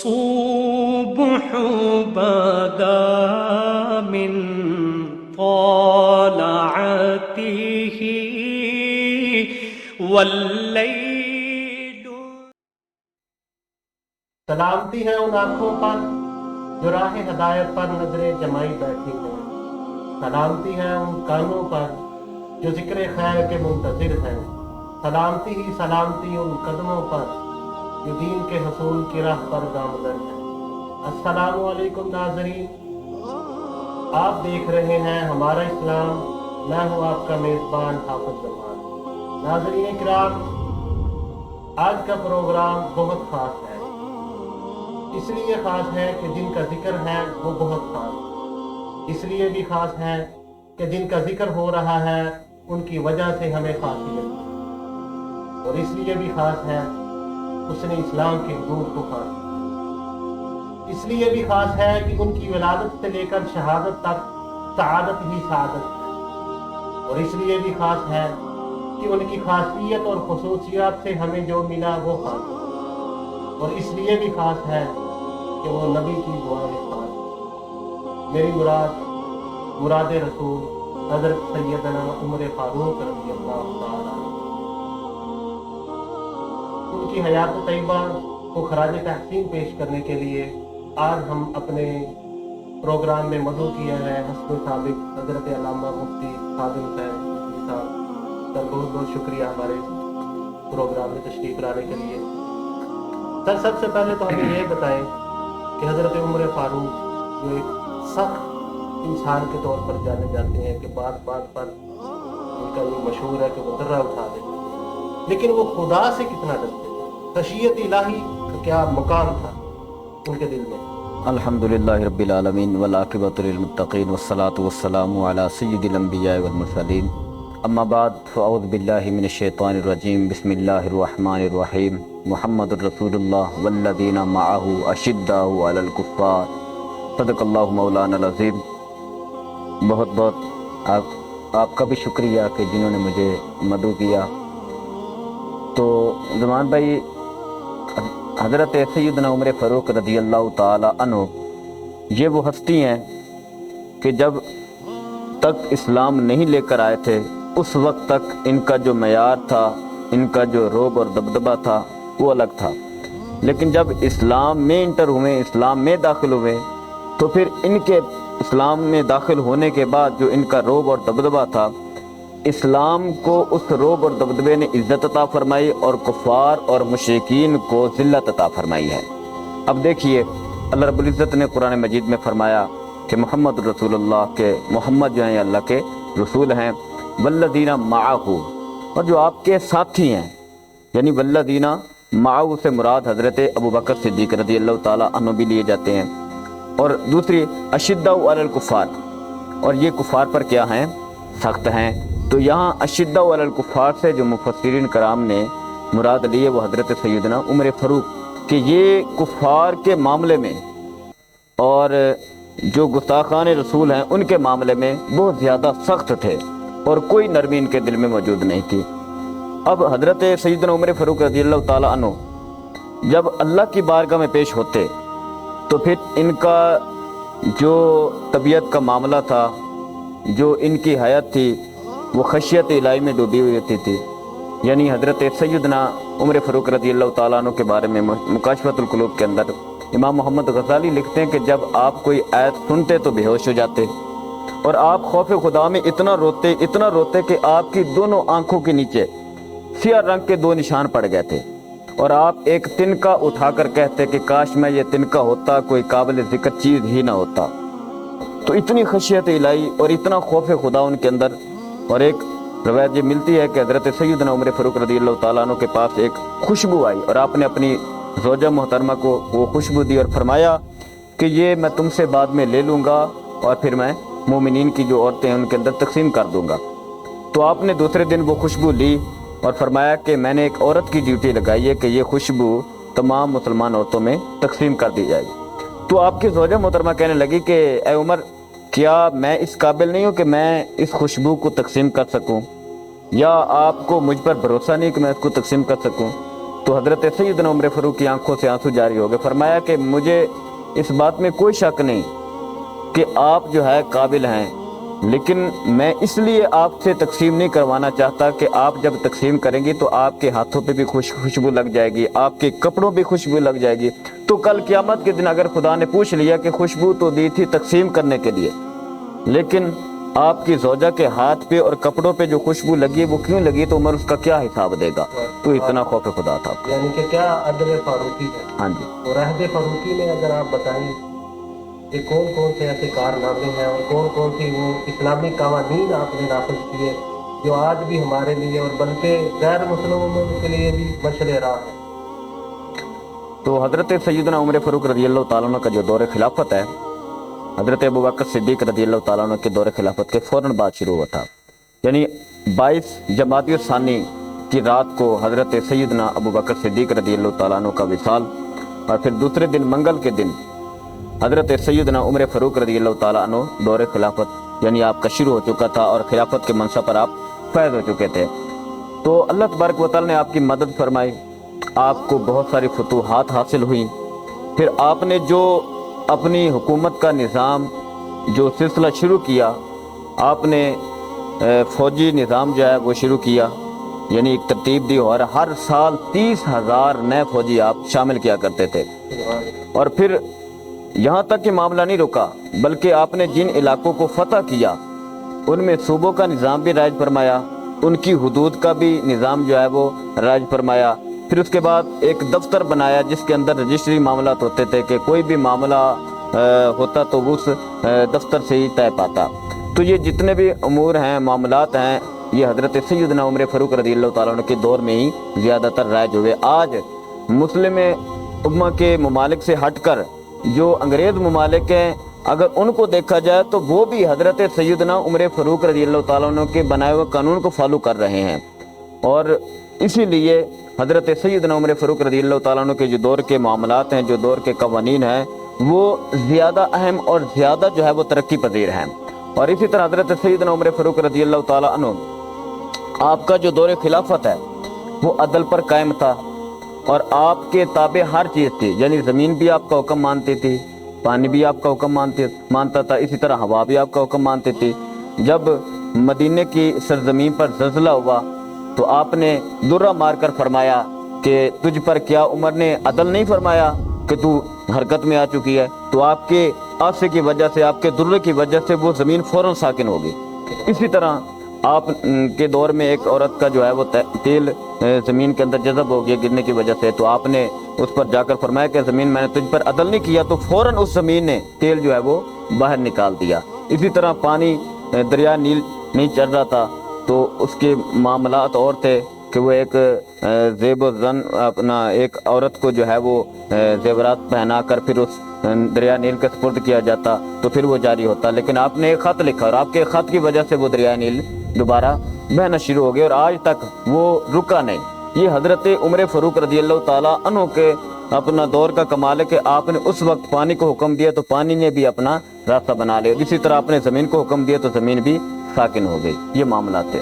الصبح بدا من طلعته والليل. سلامتی ہے ان آنکھوں پر جو راہ ہدایت پر نظریں جمائی بیٹھی ہیں، سلامتی ہے ان کانوں پر جو ذکر خیر کے منتظر ہیں، سلامتی ہی سلامتی ان قدموں پر جو دین کے حصول کی راہ پر گامزن ہیں۔ السلام علیکم ناظرین، آپ دیکھ رہے ہیں ہمارا اسلام، میں ہوں آپ کا میزبان حافظ زمان۔ ناظرین کرام، آج کا پروگرام بہت خاص ہے، اس لیے خاص ہے کہ جن کا ذکر ہے وہ بہت خاص، اس لیے بھی خاص ہے کہ جن کا ذکر ہو رہا ہے ان کی وجہ سے ہمیں خاصیت ہے، اور اس لیے بھی خاص ہے اس نے اسلام کے حدود کو خاص کیا، اس لیے بھی خاص ہے کہ ان کی ولادت سے لے کر شہادت تک سعادت ہی سعادت ہے، اور اس لیے بھی خاص ہے کہ ان کی خاصیت اور خصوصیات سے ہمیں جو ملا وہ خاص ہے، اور اس لیے بھی خاص ہے کہ وہ نبی کی دعائیں خاص ہے۔ میری مراد رسول حضرت سیدنا عمر فاروق رضی اللہ تعالیٰ عنہ، ان کی حیات طیبہ کو خراج تحسین پیش کرنے کے لیے آج ہم اپنے پروگرام میں مدعو کیا ہے حسب سابق حضرت علامہ مفتی خادم صاحب سر، بہت بہت شکریہ ہمارے پروگرام میں تشریف لانے کے لیے۔ سر، سب سے پہلے تو ہمیں یہ بتائیں کہ حضرت عمر فاروق جو ایک سخت انسان کے طور پر جانے جاتے ہیں کہ بات بات پر ان کا یہ مشہور ہے کہ وہ درہ اٹھا دیتے ہیں، لیکن وہ خدا سے کتنا ڈرتے تھے، خشیت الہی کا کیا مقام تھا ان کے دل میں؟ الحمدللہ رب العالمین والعاقبۃ للمتقین والصلاة والسلام علی سید الانبیاء والمرسلین، اما بعد فاعوذ باللہ من الشیطان الرجیم، بسم اللہ الرحمن الرحیم، محمد الرسول اللہ والذین معہ اشداء علی الکفار، صدق اللہ مولانا العظیم۔ بہت بہت آپ کا بھی شکریہ کہ جنہوں نے مجھے مدعو کیا۔ تو زمان بھائی، حضرت سیدنا عمر فاروق رضی اللہ تعالی عنہ یہ وہ ہستی ہیں کہ جب تک اسلام نہیں لے کر آئے تھے اس وقت تک ان کا جو معیار تھا، ان کا جو رعب اور دبدبہ تھا وہ الگ تھا، لیکن جب اسلام میں انٹر ہوئے، اسلام میں داخل ہوئے، تو پھر ان کے اسلام میں داخل ہونے کے بعد جو ان کا رعب اور دبدبہ تھا، اسلام کو اس رعب اور دبدبے نے عزت عطا فرمائی اور کفار اور مشرکین کو ذلت عطا فرمائی ہے۔ اب دیکھیے، اللہ رب العزت نے قرآن مجید میں فرمایا کہ محمد رسول اللہ کے محمد جو ہیں اللہ کے رسول ہیں، والذین معہ، اور جو آپ کے ساتھی ہیں، یعنی والذین معہ سے مراد حضرت ابوبکر صدیق رضی اللہ تعالیٰ عنہ بھی لیے جاتے ہیں، اور دوسری اشداء علی الکفار، اور یہ کفار پر کیا ہیں؟ سخت ہیں۔ تو یہاں اشداء علی الکفار سے جو مفسرین کرام نے مراد لیے وہ حضرت سیدنا عمر فاروق، کہ یہ کفار کے معاملے میں اور جو گستاخان رسول ہیں ان کے معاملے میں بہت زیادہ سخت تھے اور کوئی نرمی ان کے دل میں موجود نہیں تھی۔ اب حضرت سیدنا عمر فاروق رضی اللہ تعالیٰ عنہ جب اللہ کی بارگاہ میں پیش ہوتے تو پھر ان کا جو طبیعت کا معاملہ تھا، جو ان کی حیات تھی، وہ خشیت الہی میں ڈوبی ہوئی ہوتی تھی۔ یعنی حضرت سیدنا عمر فاروق رضی اللہ تعالیٰ عنہ کے بارے میں مکاشفۃ القلوب کے اندر امام محمد غزالی لکھتے ہیں کہ جب آپ کوئی آیت سنتے تو بے ہوش ہو جاتے، اور آپ خوف خدا میں اتنا روتے کہ آپ کی دونوں آنکھوں کے نیچے سیاہ رنگ کے 2 نشان پڑ گئے تھے، اور آپ ایک تنکا اٹھا کر کہتے کہ کاش میں یہ تنکا ہوتا، کوئی قابل ذکر چیز ہی نہ ہوتا۔ تو اتنی خشیت الہی اور اتنا خوف خدا ان کے اندر۔ اور ایک روایت یہ ملتی ہے کہ حضرت سیدنا عمر فاروق رضی اللہ تعالیٰ عنہ کے پاس ایک خوشبو آئی، اور آپ نے اپنی زوجہ محترمہ کو وہ خوشبو دی اور فرمایا کہ یہ میں تم سے بعد میں لے لوں گا اور پھر میں مومنین کی جو عورتیں ہیں ان کے اندر تقسیم کر دوں گا۔ تو آپ نے دوسرے دن وہ خوشبو لی اور فرمایا کہ میں نے ایک عورت کی ڈیوٹی لگائی ہے کہ یہ خوشبو تمام مسلمان عورتوں میں تقسیم کر دی جائے گی۔ تو آپ کی زوجہ محترمہ کہنے لگی کہ اے عمر، کیا میں اس قابل نہیں ہوں کہ میں اس خوشبو کو تقسیم کر سکوں، یا آپ کو مجھ پر بھروسہ نہیں کہ میں اس کو تقسیم کر سکوں؟ تو حضرت سیدنا عمر فاروق کی آنکھوں سے آنسو جاری ہو گئے. فرمایا کہ مجھے اس بات میں کوئی شک نہیں کہ آپ جو ہے قابل ہیں، لیکن میں اس لیے آپ سے تقسیم نہیں کروانا چاہتا کہ آپ جب تقسیم کریں گی تو آپ کے ہاتھوں پہ بھی خوشبو لگ جائے گی، آپ کے کپڑوں پہ خوشبو لگ جائے گی. تو کل قیامت کے دن اگر خدا نے پوچھ لیا کہ خوشبو تو دی تھی تقسیم کرنے کے لیے، لیکن آپ کی زوجہ کے ہاتھ پہ اور کپڑوں پہ جو خوشبو لگی وہ کیوں لگی، تو عمر اس کا کیا حساب دے گا؟ تو اتنا خوف خدا تھا. یعنی کہ کیا عدل فاروقی ہے. ہاں جی. اور عہد فاروقی میں اگر آپ بتائیں کہ کون کون سے ایسے کارنامے ہیں اور کون کون سی وہ اسلامی قوانین آپ نے نافذ کیے جو آج بھی ہمارے لیے اور بلکہ غیر مسلموں کے لیے بھی مشعل راہ ہے. تو حضرت سیدنا عمر فاروق رضی اللہ تعالیٰ عنہ کا جو دور خلافت ہے، حضرت ابوبکر صدیق رضی اللہ تعالیٰ عنہ کے دور خلافت کے فوراً بعد شروع ہوا تھا. یعنی 22 جمادی الثانی کی رات کو حضرت سیدنا ابوبکر صدیق رضی اللہ تعالیٰ عنہ کا وصال، اور پھر دوسرے دن منگل کے دن حضرت سیدنا عمر فاروق رضی اللہ تعالیٰ عنہ دور خلافت یعنی آپ کا شروع ہو چکا تھا اور خلافت کے منصب پر آپ فائز ہو چکے تھے. تو اللہ تبارک و تعالیٰ نے آپ کی مدد فرمائی، آپ کو بہت ساری فتوحات حاصل ہوئیں. پھر آپ نے جو اپنی حکومت کا نظام جو سلسلہ شروع کیا، آپ نے فوجی نظام جو ہے وہ شروع کیا، یعنی ایک ترتیب دی اور ہر سال 30,000 نئے فوجی آپ شامل کیا کرتے تھے. اور پھر یہاں تک کہ معاملہ نہیں رکا، بلکہ آپ نے جن علاقوں کو فتح کیا ان میں صوبوں کا نظام بھی رائج فرمایا، ان کی حدود کا بھی نظام جو ہے وہ رائج فرمایا. پھر اس کے بعد ایک دفتر بنایا جس کے اندر رجسٹری معاملات ہوتے تھے کہ کوئی بھی معاملہ ہوتا تو اس دفتر سے ہی طے پاتا. تو یہ جتنے بھی امور ہیں، معاملات ہیں، یہ حضرت سیدنا عمر فاروق رضی اللہ تعالیٰ عنہ کے دور میں ہی زیادہ تر رائج ہوئے. آج مسلم امہ کے ممالک سے ہٹ کر جو انگریز ممالک ہیں، اگر ان کو دیکھا جائے تو وہ بھی حضرت سیدنا عمر فاروق رضی اللہ تعالیٰ عنہ کے بنائے ہوئے قانون کو فالو کر رہے ہیں. اور اسی لیے حضرت سیدنا عمر فاروق رضی اللہ تعالیٰ عنہ کے جو دور کے معاملات ہیں، جو دور کے قوانین ہیں، وہ زیادہ اہم اور زیادہ جو ہے وہ ترقی پذیر ہیں. اور اسی طرح حضرت سیدنا عمر فاروق رضی اللہ تعالیٰ عنہ آپ کا جو دور خلافت ہے وہ عدل پر قائم تھا، اور آپ کے تابع ہر چیز تھی. یعنی زمین بھی آپ کا حکم مانتی تھی، پانی بھی آپ کا حکم مانتا تھا، اسی طرح ہوا بھی آپ کا حکم مانتی تھی. جب مدینہ کی سرزمین پر زلزلہ ہوا تو آپ نے درہ مار کر فرمایا کہ تجھ پر کیا عمر نے عدل نہیں فرمایا کہ تو حرکت میں آ چکی ہے. تو آپ کے آسے کی وجہ سے، آپ کے درے کی وجہ سے وہ زمین فوراً ساکن ہوگی. اسی طرح آپ کے دور میں ایک عورت کا جو ہے وہ تیل زمین کے اندر جذب ہو گیا گرنے کی وجہ سے، تو آپ نے اس پر جا کر فرمایا کہ زمین میں نے تجھ پر عدل نہیں کیا، تو فوراً اس زمین نے تیل جو ہے وہ باہر نکال دیا. اسی طرح پانی دریا نیل نہیں چل رہا تھا تو اس کے معاملات اور تھے کہ وہ ایک زیب و زن اپنا ایک عورت کو جو ہے وہ زیورات پہنا کر پھر اس دریا نیل کے سپرد کیا جاتا تو پھر وہ جاری ہوتا. لیکن آپ نے ایک خط لکھا اور آپ کے خط کی وجہ سے وہ دریا نیل دوبارہ بہنا شروع ہو گیا، اور آج تک وہ رکا نہیں. یہ حضرت عمر فاروق رضی اللہ تعالیٰ عنہ کے اپنا دور کا کمال ہے کہ آپ نے اس وقت پانی کو حکم دیا تو پانی نے بھی اپنا راستہ بنا لیا. اسی طرح آپ نے زمین کو حکم دیا تو زمین بھی ساکن ہو گئی. یہ معاملات تھے.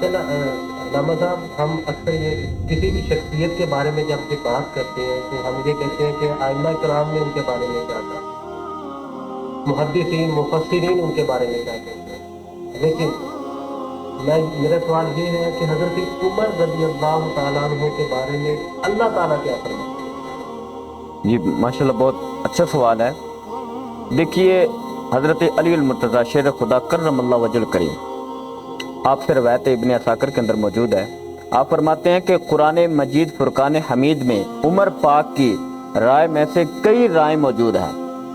علامہ صاحب، ہم اکثر یہ کسی بھی شخصیت کے بارے میں جب یہ بات کرتے ہیں تو ہم یہ کہتے ہیں کہ ائمہ کرام نے ان کے بارے میں کیا کہا، محدثین مفسرین ان کے بارے میں کیا کہتے ہیں. لیکن میرا سوال یہ ہے کہ حضرت عمر رضی اللہ تعالیٰ عنہ کے بارے میں اللہ تعالیٰ کیا فرماتے ہیں؟ جی ماشاءاللہ بہت اچھا سوال ہے. دیکھیے حضرت علی المرتضیٰ شیر خدا کرم اللہ وجہ الکریم، آپ سے روایت ابن عساکر کے اندر موجود ہے. آپ فرماتے ہیں کہ قرآن مجید فرقان حمید میں عمر پاک کی رائے میں سے کئی رائے موجود ہیں.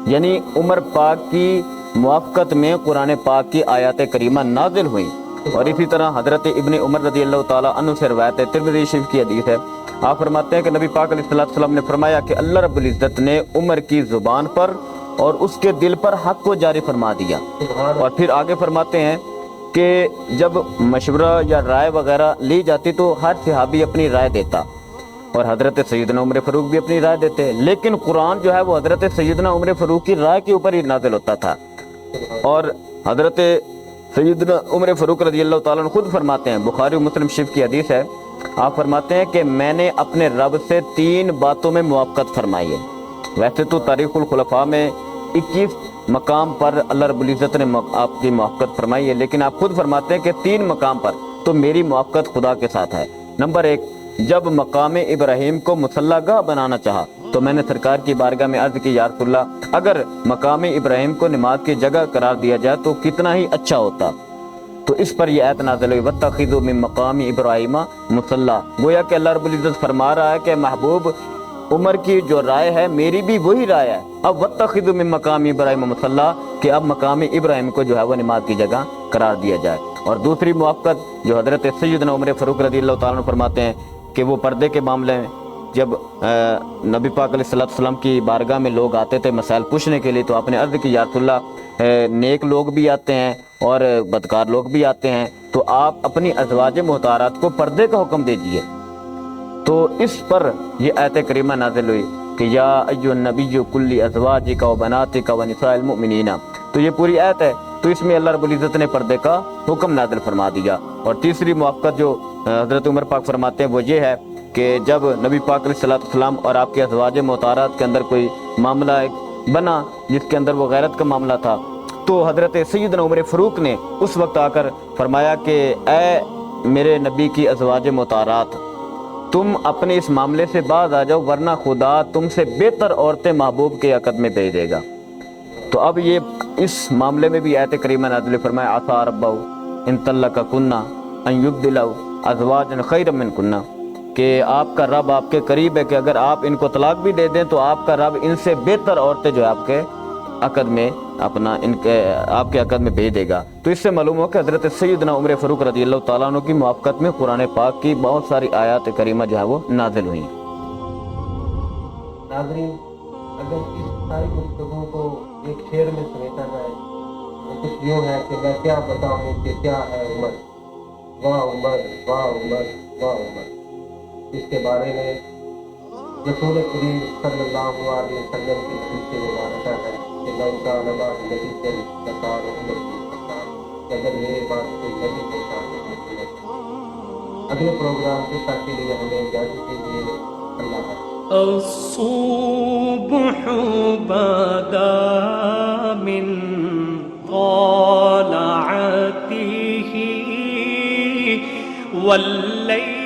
یعنی عمر پاک کی موافقت میں قرآن پاک کی آیات کریمہ نازل ہوئیں. اور اسی طرح حضرت ابن عمر رضی اللہ تعالیٰ عنہ سے روایت ترمذی شریف کی حدیث ہے. آپ فرماتے ہیں کہ نبی پاک علیہ السلام نے فرمایا کہ اللہ رب العزت نے عمر کی زبان پر اور اس کے دل پر حق کو جاری فرما دیا. اور پھر آگے فرماتے ہیں کہ جب مشورہ یا رائے وغیرہ لی جاتی تو ہر صحابی اپنی رائے دیتا، اور حضرت سیدنا عمر فاروق بھی اپنی رائے دیتے. لیکن قرآن جو ہے وہ حضرت سیدنا عمر فاروق کی رائے کے اوپر ہی نازل ہوتا تھا. اور حضرت سیدنا عمر فاروق رضی اللہ تعالیٰ عنہ خود فرماتے ہیں، بخاری و مسلم شریف کی حدیث ہے آپ فرماتے ہیں کہ میں نے اپنے رب سے 3 باتوں میں موافقت فرمائی ہے۔ ویسے تو تاریخ الخلفاء میں 21 مقام پر اللہ رب العزت نے آپ کی موافقت فرمائی ہے، لیکن آپ خود فرماتے ہیں کہ 3 مقام پر تو میری موافقت خدا کے ساتھ ہے۔ نمبر 1، جب مقام ابراہیم کو مصلی گاہ بنانا چاہا تو میں نے سرکار کی بارگاہ میں عرض کی، یا رسول اللہ، اگر مقام ابراہیم کو نماز کی جگہ قرار دیا جائے تو کتنا ہی اچھا ہوتا۔ تو اس پر یہ آیت نازل ہوئی، وَاتَّخِذُوا مِن مَّقَامِ إِبْرَاهِيمَ مُصَلَّى۔ گویا کہ اللہ رب العزت فرما رہا ہے کہ محبوب عمر کی جو رائے ہے میری بھی وہی رائے ہے۔ اب وَاتَّخِذُوا مِن مَّقَامِ إِبْرَاهِيمَ مُصَلَّى، کہ اب مقام ابراہیم کو جو ہے وہ نماز کی جگہ قرار دیا جائے۔ اور دوسری موافقت جو حضرت سیدنا عمر فاروق رضی اللہ تعالیٰ عنہ فرماتے ہیں کہ وہ پردے کے معاملے میں جب نبی پاک علیہ السلام کی بارگاہ میں لوگ آتے تھے مسائل پوچھنے کے لیے، تو آپ نے عرض کی، یا رسول اللہ، نیک لوگ بھی آتے ہیں اور بدکار لوگ بھی آتے ہیں، تو آپ اپنی ازواج مطہرات کو پردے کا حکم دیجئے۔ تو اس پر یہ آیت کریمہ نازل ہوئی کہ یا ایھا النبی کل ازواجک و بناتک و نساء المؤمنین۔ تو یہ پوری آیت ہے، تو اس میں اللہ رب العزت نے پردے کا حکم نازل فرما دیا۔ اور تیسری موافقت جو حضرت عمر پاک فرماتے ہیں وہ یہ ہے کہ جب نبی پاک علیہ السلام اور آپ کے ازواج مطہرات کے اندر کوئی معاملہ بنا جس کے اندر وہ غیرت کا معاملہ تھا، تو حضرت سیدنا عمر فاروق نے اس وقت آ کر فرمایا کہ اے میرے نبی کی ازواج مطہرات، تم اپنے اس معاملے سے باز آ جاؤ، ورنہ خدا تم سے بہتر عورتیں محبوب کے عقد میں بھیج دے گا۔ تو اب یہ اس معاملے میں بھی آیت کریمہ نازل فرمایا، عسیٰ ربہ ان طلقکن ان یبدلہ ازواجا خیرا منکن، کہ آپ کا رب آپ کے قریب ہے کہ اگر آپ ان کو طلاق بھی دے دیں تو آپ کا رب ان سے بہتر عورتیں جو ہے آپ کے عقد میں آپ کے عقد میں بھیج دے گا۔ تو اس سے معلوم ہو کہ حضرت سیدنا عمر فاروق رضی اللہ تعالیٰ عنہ کی موافقت میں قرآن پاک کی بہت ساری آیات کریمہ جو ہے وہ نازل ہوئی ہیں۔ ناظرین، اگر اس ساری گفتگو کو ایک شعر میں سمیٹا جائے تو کچھ یوں ہے کہ میں کیا بتاؤں کہ کیا ہے عمر، واہ عمر واہ عمر واہ عمر۔ اس کے بارے میں رسول کریم صلی اللہ علیہ وسلم کی حدیث سے مبارکہ ہے کہ لو کان بعد نبی لکان عمر بن الخطاب، اگر میرے بعد کوئی نبی ہوتا ہے۔ اگلے پروگرام سے تک کے لیے ہمیں اجازت دیجیے، اللہ حافظ۔ الصبح بدا من طلعته والليل